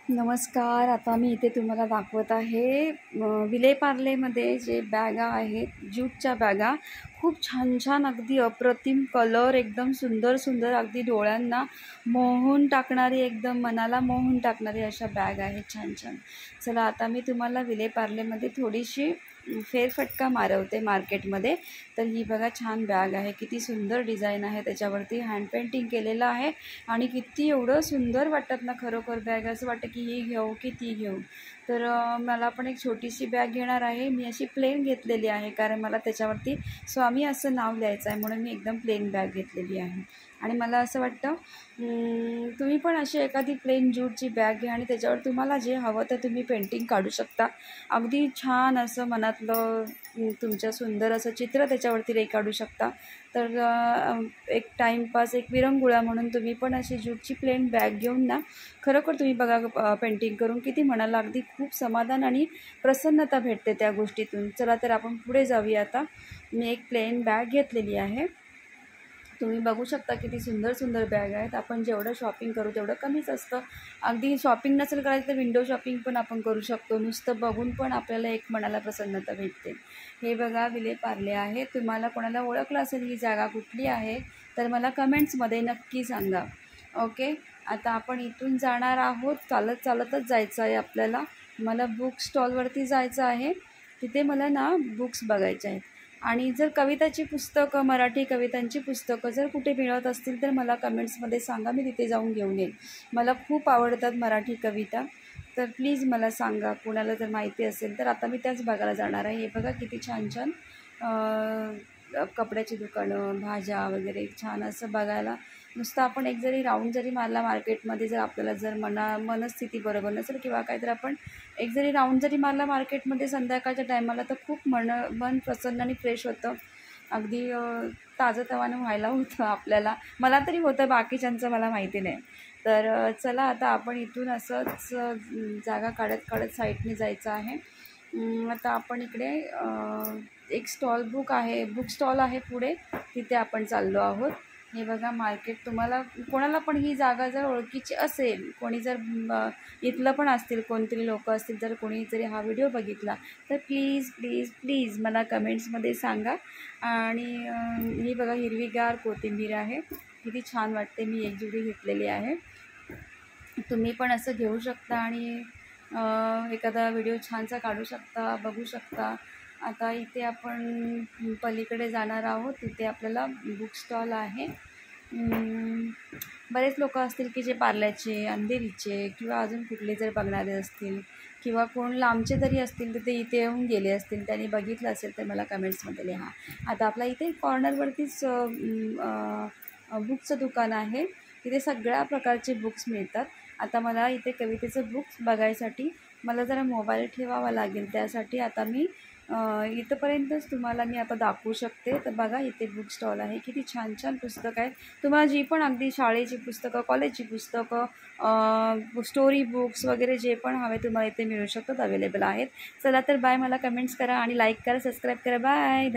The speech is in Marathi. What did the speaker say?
नमस्कार. आता मी इथे तुम्हाला दाखवत आहे विलेपार्लेमध्ये जे बॅगा आहेत, ज्यूटच्या बॅगा. खूप छान छान, अगदी अप्रतिम कलर, एकदम सुंदर सुंदर, अगदी डोळ्यांना मोहून टाकणारी, एकदम मनाला मोहून टाकणारी अशा बॅग आहेत छान छान. चला आता मी तुम्हाला विलेपार्लेमध्ये थोडीशी फेरफटका मारवते मार्केटमध्ये. तर ही बघा छान बॅग आहे, किती सुंदर डिझाईन आहे त्याच्यावरती, हँड पेंटिंग केलेलं आहे आणि किती एवढं सुंदर वाटतात ना खरोखर बॅग. असं वाटतं की ही घेऊ की ती घेऊ. तर मला पण एक छोटीशी बॅग घेणार आहे. मी अशी प्लेन घेतलेली आहे कारण मला त्याच्यावरती स्वामी असं नाव लिहायचं आहे, म्हणून मी एकदम प्लेन बॅग घेतलेली आहे. आणि मला असं वाटतं तुम्ही पण अशी एखादी प्लेन ज्यूटची बॅग घ्या आणि त्याच्यावर तुम्हाला जे हवं ते तुम्ही पेंटिंग काढू शकता. अगदी छान असं मनातलं तुमच्या सुंदर असं चित्र त्याच्यावरती रेखाटू शकता. तर एक टाईमपास, एक विरंगुळा म्हणून तुम्ही पण अशी ज्यूटची प्लेन बॅग घेऊन ना, खरोखर तुम्ही बघा पेंटिंग करून किती मनाला अगदी खूप समाधान आणि प्रसन्नता भेटते त्या गोष्टीतून. चला तर आपण पुढे जाऊया. आता मी एक प्लेन बॅग घेतलेली आहे. तुम्ही बघू शकता किती सुंदर सुंदर बॅग आहेत. आपण जेवढं शॉपिंग करू तेवढं कमीच असतं. अगदी शॉपिंग नसेल करायचं तर विंडो शॉपिंग पण आपण करू शकतो. नुसतं बघून पण आपल्याला एक मनाला प्रसन्नता भेटते. हे बघा विलेपार्ले आहे. तुम्हाला कोणाला ओळखलं असेल ही जागा कुठली आहे तर मला कमेंट्समध्ये नक्की सांगा. ओके. आता आपण इथून जाणार आहोत. चालत चालतच जायचं आहे आपल्याला. मला बुक स्टॉलवरती जायचं आहे. तिथे मला ना बुक्स बघायचे आहेत. आणि जर कविताची पुस्तकं, मराठी कवितांची पुस्तकं जर कुठे मिळत असतील तर मला कमेंट्समध्ये सांगा, मी तिथे जाऊन घेऊन येईल. मला खूप आवडतात मराठी कविता, तर प्लीज मला सांगा कोणाला जर माहिती असेल तर. आता मी त्याच बघायला जाणार आहे. हे बघा किती छान छान कपड्याची दुकानं, भाज्या वगैरे छान असं बघायला. नुसतं आपण एक जरी राऊंड जरी मारला मार्केटमध्ये, जर आपल्याला जर मनस्थिती बरोबर नसेल किंवा काय, तर आपण एक जरी राऊंड जरी मारला मार्केटमध्ये संध्याकाळच्या टायमाला तर खूप मन प्रसन्न आणि फ्रेश होतं. अगदी ताजंतवानं व्हायला होतं आपल्याला. मला तरी होतं, बाकीच्यांचं मला माहिती नाही. तर चला आता आपण इथून असंच जागा काढत काढत साईडने जायचं आहे. आता आपण इकडे एक बुक स्टॉल आहे पुढे, तिथे आपण चाललो आहोत. हे बघा मार्केट. तुम्हाला कोणाला पण ही जागा जर ओळखीची असेल, कोणी जर इथलं पण असतील, कोणतरी लोक असतील, जर कोणी जरी हा व्हिडिओ बघितला तर प्लीज प्लीज प्लीज मला कमेंट्समध्ये सांगा. आणि ही बघा हिरवीगार कोथिंबीर आहे, किती छान वाटते. मी एक जुडी घेतलेली आहे. तुम्ही पण असं घेऊ शकता आणि एखादा व्हिडिओ छानसा काढू शकता, बघू शकता. आता इथे आपण पलीकडे जाणार आहोत. तिथे आपल्याला बुक स्टॉल आहे. बरेच लोक असतील की जे पार्ल्याचे, अंधेरीचे किंवा अजून कुठले जर बघणारे असतील किंवा कोण लांबचे तरी असतील तर ते इथे येऊन गेले असतील, त्यांनी बघितलं असेल तर मला कमेंट्समध्ये लिहा. आता आपला इथे कॉर्नरवरतीच बुकचं दुकान आहे. तिथे सगळ्या प्रकारचे बुक्स मिळतात. आता मला इथे कवितेचं बुक्स बघायसाठी मला जरा मोबाईल ठेवावा लागेल. त्यासाठी आता मी इथंपर्यंतच तुम्हाला मी आता दाखवू शकते. तर बघा इथे बुक स्टॉल आहे. किती छान छान पुस्तकं आहेत. तुम्हाला जी पण अगदी शाळेची पुस्तकं, कॉलेजची पुस्तकं, स्टोरी बुक्स वगैरे जे पण हवे तुम्हाला इथे मिळू शकतात, अवेलेबल आहेत. चला तर बाय. मला कमेंट्स करा आणि लाईक करा, सबस्क्राईब करा. बाय.